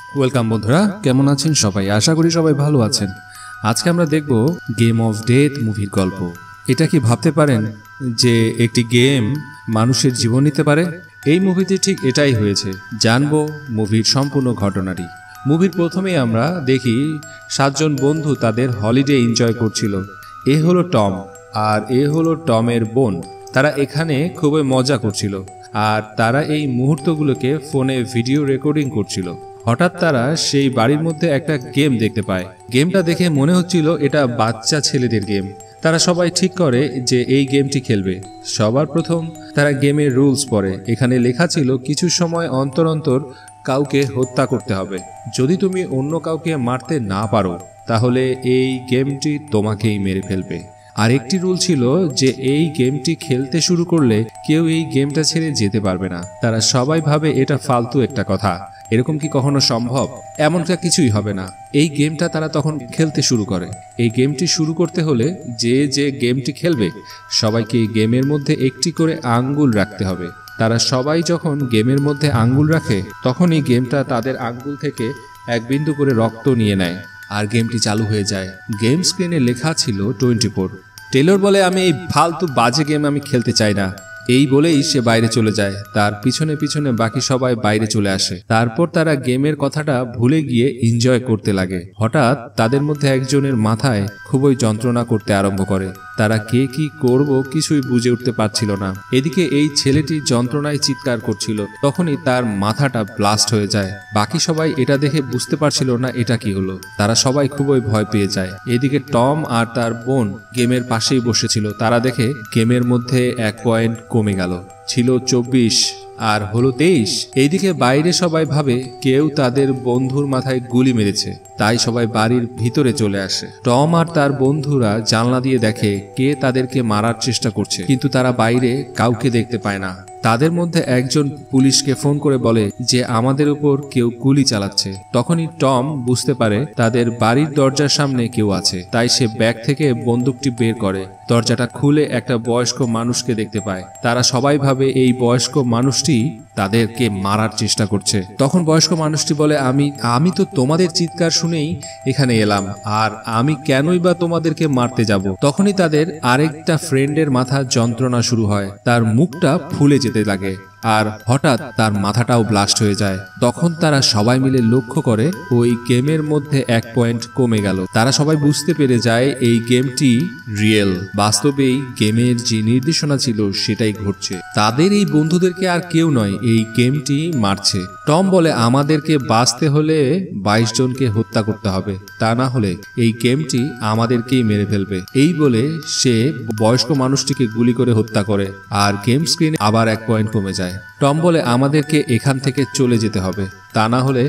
Welcome বন্ধুরা, কেমন আছেন সবাই? আশা করি সবাই ভালো আছেন। আজকে আমরা দেখব গেম অফ ডেথ মুভির গল্প। এটা কি ভাবতে পারেন যে একটি গেম মানুষের জীবন নিতে পারে? এই মুভিতে ঠিক এটাই হয়েছে। জানবো মুভির সম্পূর্ণ ঘটনাটি। মুভির প্রথমেই আমরা দেখি 7 জন বন্ধু তাদের হলিডে এনজয় করছিল। এ হলো টম আর এ হলো টমের বোন। তারা এখানে খুবই মজা করছিল আর তারা এই মুহূর্তগুলোকে ফোনে ভিডিও রেকর্ডিং করছিল। হঠাৎ তারা সেই বাড়ির মধ্যে একটা গেম দেখতে পায়। গেমটা দেখে মনে হচ্ছিল এটা বাচ্চা ছেলেদের গেম। তারা সবাই ঠিক করে যে এই গেমটি খেলবে। সবার প্রথম তারা গেমের রুলস পড়ে। এখানে লেখা ছিল কিছু সময় অন্তর অন্তর কাউকে হত্যা করতে হবে। যদি তুমি অন্য কাউকে মারতে না পারো তাহলে এই গেমটি তোমাকেই মেরে ফেলবে। আর একটি রুল ছিল যে এই গেমটি খেলতে শুরু করলে কেউ এই গেমটা ছেড়ে যেতে পারবে না। তারা সবাই ভাবে এটা ফালতু একটা কথা, এরকম কি কখনো সম্ভব? এমনটা কিছুই হবে না। এই গেমটা তারা তখন খেলতে শুরু করে। এই গেমটি শুরু করতে হলে যে গেমটি খেলবে সবাইকে এই গেমের মধ্যে একটি করে আঙ্গুল রাখতে হবে। তারা সবাই যখন গেমের মধ্যে আঙ্গুল রাখে তখনই গেমটা তাদের আঙ্গুল থেকে এক বিন্দু করে রক্ত নিয়ে নেয় আর গেমটি চালু হয়ে যায়। গেম স্ক্রিনে লেখা ছিল 24। টেলর বলে, আমি এই ফালতু বাজে গেম আমি খেলতে চাই না। এই বলেই সে বাইরে চলে যায়। তার পিছনে পিছনে বাকি সবাই বাইরে চলে আসে। তারপর তারা গেমের কথাটা ভুলে গিয়ে এনজয় করতে লাগে। হঠাৎ তাদের মধ্যে একজনের মাথায় খুবই যন্ত্রণা করতে আরম্ভ করে। তারা কে কি করব কিছুই বুঝে উঠতে পারছিল না। এদিকে এই ছেলেটি যন্ত্রণায় চিৎকার করছিল। তখনই তার মাথাটা ব্লাস্ট হয়ে যায়। বাকি সবাই এটা দেখে বুঝতে পারছিল না এটা কি হলো। তারা সবাই খুবই ভয় পেয়ে যায়। এদিকে টম আর তার বোন গেমের পাশেই বসেছিল। তারা দেখে গেমের মধ্যে 1 পয়েন্ট কমে গেল। ছিল 24 আর হলো 23। এইদিকে বাইরে সবাই ভাবে কেউ তাদের বন্ধুর মাথায় গুলি মেরেছে। তাই সবাই বাড়ির ভিতরে চলে আসে। টম আর তার বন্ধুরা জানলা দিয়ে দেখে কে তাদেরকে মারার চেষ্টা করছে, কিন্তু তারা বাইরে কাউকে দেখতে পায় না। তাদের মধ্যে একজন পুলিশকে ফোন করে বলে যে আমাদের উপর কেউ গুলি চালাচ্ছে। তখনই টম বুঝতে পারে তাদের বাড়ির দরজার সামনে কেউ আছে। তাই সে ব্যাগ থেকে বন্দুকটি বের করে। দরজাটা খুলে একটা বয়স্ক মানুষকে দেখতে পায়। তারা সবাই ভাবে এই বয়স্ক মানুষটি তাদেরকে মারার চেষ্টা করছে। তখন বয়স্ক মানুষটি বলে, আমি তো তোমাদের চিৎকার শুনেই এখানে এলাম, আর আমি কেনই বা তোমাদেরকে মারতে যাব। তখনই তাদের আরেকটা ফ্রেন্ডের মাথা যন্ত্রণা শুরু হয়। তার মুখটা ফুলে যেতে লাগে আর হঠাৎ তার মাথাটাও ব্লাস্ট হয়ে যায়। তখন তারা সবাই মিলে লক্ষ্য করে ওই গেমের মধ্যে 1 পয়েন্ট কমে গেল। তারা সবাই বুঝতে পেরে যায় এই গেমটি রিয়েল। বাস্তবেই গেমের যে নির্দেশনা ছিল সেটাই ঘটছে। তাদের এই বন্ধুদেরকে আর কেউ নয় এই গেমটি মারছে। টম বলে, আমাদেরকে বাঁচতে হলে 22 জনকে হত্যা করতে হবে, তা না হলে এই গেমটি আমাদেরকেই মেরে ফেলবে। এই বলে সে বয়স্ক মানুষটিকে গুলি করে হত্যা করে আর গেম স্ক্রিনে আবার 1 পয়েন্ট কমে যায়। টম বলে, আমাদেরকে এখান থেকে চলে যেতে হবে, তা না হলে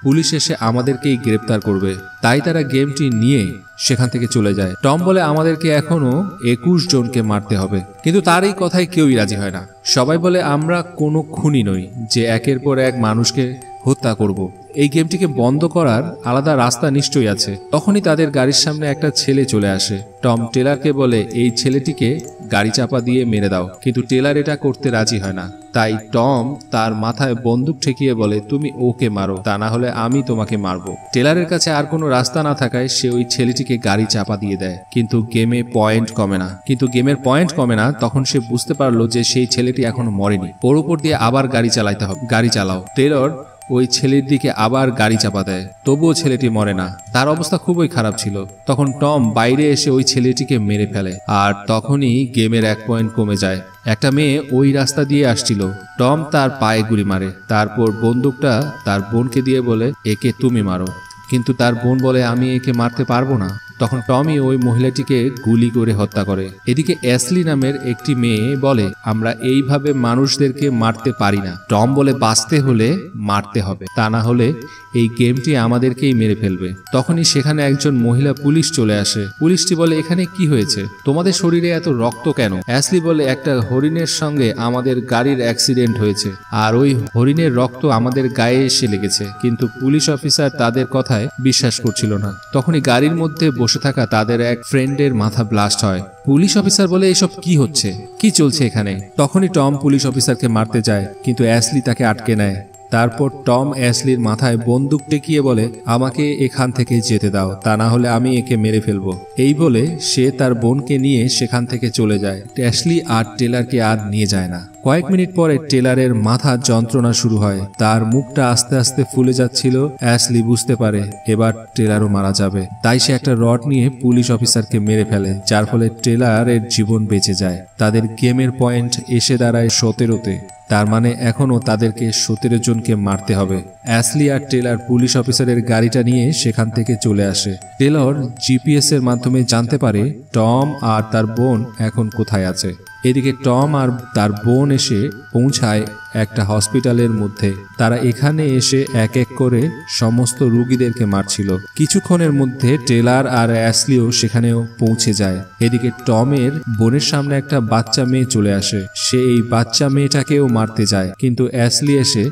পুলিশ এসে আমাদেরকেই গ্রেপ্তার করবে। তাই তারা গেমটি নিয়ে সেখান থেকে চলে যায়। টম বলে, আমাদেরকে এখনো 21 জনকে মারতে হবে, কিন্তু তার এই কথায় কেউই রাজি হয় না। সবাই বলে, আমরা কোনো খুনি নই যে একের পর এক মানুষকে হত্যা করব। এই গেমটিকে বন্ধ করার আলাদা রাস্তা নিশ্চয়ই আছে। তখনই তাদের গাড়ির সামনে একটা ছেলে চলে আসে। টম টেলারকে বলে, এই ছেলেটিকে গাড়ি চাপা দিয়ে মেরে দাও, কিন্তু টেলার এটা করতে রাজি হয় না। তাই টম তার মাথায় বন্দুক ঠেকিয়ে বলে, তুমি ওকে মারো, তা না হলে আমি তোমাকে মারবো। টেলারের কাছে আর কোনো রাস্তা না থাকায় সে ওই ছেলেটিকে গাড়ি চাপা দিয়ে দেয়, কিন্তু গেমের পয়েন্ট কমে না। তখন সে বুঝতে পারলো যে সেই ছেলেটি এখনো মরেনি। ওর উপর দিয়ে আবার গাড়ি চালাইতে হবে। গাড়ি চালাও। টেলর ওই ছেলের দিকে আবার গাড়ি চাপা দেয়, তবুও ছেলেটি মরে না। তার অবস্থা খুবই খারাপ ছিল। তখন টম বাইরে এসে ওই ছেলেটিকে মেরে ফেলে আর তখনই গেমের 1 পয়েন্ট কমে যায়। একটা মেয়ে ওই রাস্তা দিয়ে আসছিল। টম তার পায়ে গুলি মারে, তারপর বন্দুকটা তার বোনকে দিয়ে বলে, একে তুমি মারো। কিন্তু তার বোন বলে, আমি একে মারতে পারবো না। তখন টমি ওই মহিলাটিকে গুলি করে হত্যা করে। এদিকে অ্যাসলি নামের একটি মেয়ে বলে, আমরা এইভাবে মানুষদেরকে মারতে পারি না। টম বলে, বাঁচতে হলে মারতে হবে, তা না হলে এই গেমটি আমাদেরকেই মেরে ফেলবে। তখনই সেখানে একজন মহিলা পুলিশ চলে আসে। পুলিশটি বলে, এখানে কি হয়েছে? তোমাদের শরীরে এত রক্ত কেন? অ্যাসলি বলে, একটা হরিণের সঙ্গে আমাদের গাড়ির অ্যাক্সিডেন্ট হয়েছে আর ওই হরিণের রক্ত আমাদের গায়ে এসে লেগেছে। কিন্তু পুলিশ অফিসার তাদের কথায় বিশ্বাস করছিল না। তখনই গাড়ির মধ্যে বসে থাকা তাদের এক ফ্রেন্ডের মাথা ব্লাস্ট হয়। পুলিশ অফিসার বলে, এসব কি হচ্ছে, কি চলছে এখানে? তখনই টম পুলিশ অফিসারকে মারতে যায়, কিন্তু অ্যাসলি তাকে আটকে নেয়। তারপর টম অ্যাশলির মাথায় বন্দুক টেকিয়ে বলে, আমাকে এখান থেকে যেতে দাও, তা না হলে আমি একে মেরে ফেলবো। এই বলে সে তার বোনকে নিয়ে সেখান থেকে চলে যায়। অ্যাশলি আর টেলারকে আর নিয়ে যায় না। কয়েক মিনিট পরে টেলারের মাথা যন্ত্রণা শুরু হয়, তার মুখটা আস্তে আস্তে ফুলে যাচ্ছিল। অ্যাশলি বুঝতে পারে এবার টেলারও মারা যাবে, তাই সে একটা রড নিয়ে পুলিশ অফিসারকে মেরে ফেলে, যার ফলে টেলারের জীবন বেঁচে যায়। তাদের গেমের পয়েন্ট এসে দাঁড়ায় 17-তে, তার মানে এখনও তাদেরকে 17 জনকে মারতে হবে। অ্যাশলি আর টেলার পুলিশ অফিসারের গাড়িটা নিয়ে সেখান থেকে চলে আসে। টেলর জিপিএস এর মাধ্যমে জানতে পারে টম আর তার বোন এখন কোথায় আছে। এদিকে টম আর তার বোন এসে পৌঁছায় একটা হসপিটালের মধ্যে। তারা এখানে এসে এক এক করে সমস্ত রোগীদেরকে মারছিল। কিছুক্ষণের মধ্যে টেলার আর অ্যাশলিও সেখানেও পৌঁছে যায়। এদিকে টমের বোনের সামনে একটা বাচ্চা মেয়ে চলে আসে। সে এই বাচ্চা মেয়েটাকেও মারতে যায়, কিন্তু অ্যাশলি এসে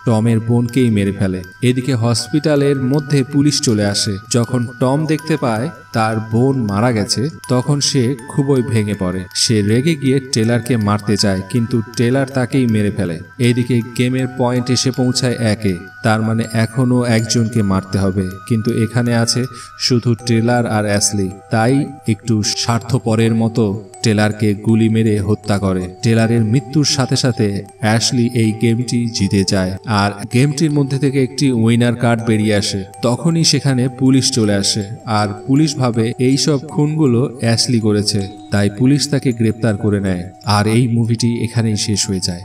টমের বোনকেই মেরে ফেলে। এদিকে হসপিটালের মধ্যে পুলিশ চলে আসে। যখন টম দেখতে পায় তার বোন মারা গেছে, তখন সে খুবই ভেঙে পড়ে। সে রেগে গিয়ে টেলারকে মারতে চায়, কিন্তু টেলার তাকেই মেরে ফেলে। এইদিকে গেমের পয়েন্ট এসে পৌঁছায় 1-এ, তার মানে এখনো একজনকে মারতে হবে, কিন্তু এখানে আছে শুধু টেলার আর অ্যাশলি। তাই একটু স্বার্থপরের মতো টেলারকে গুলি মেরে হত্যা করে। টেলারের মৃত্যুর সাথে সাথে অ্যাশলি এই গেমটি জিতে যায়, আর গেমটির মধ্যে থেকে একটি উইনার কার্ড বেরিয়ে আসে। তখনই সেখানে পুলিশ চলে আসে, আর পুলিশ ভাবে এইসব খুনগুলো অ্যাশলি করেছে, তাই পুলিশ তাকে গ্রেপ্তার করে নেয়। আর এই মুভিটি এখানেই শেষ হয়ে যায়।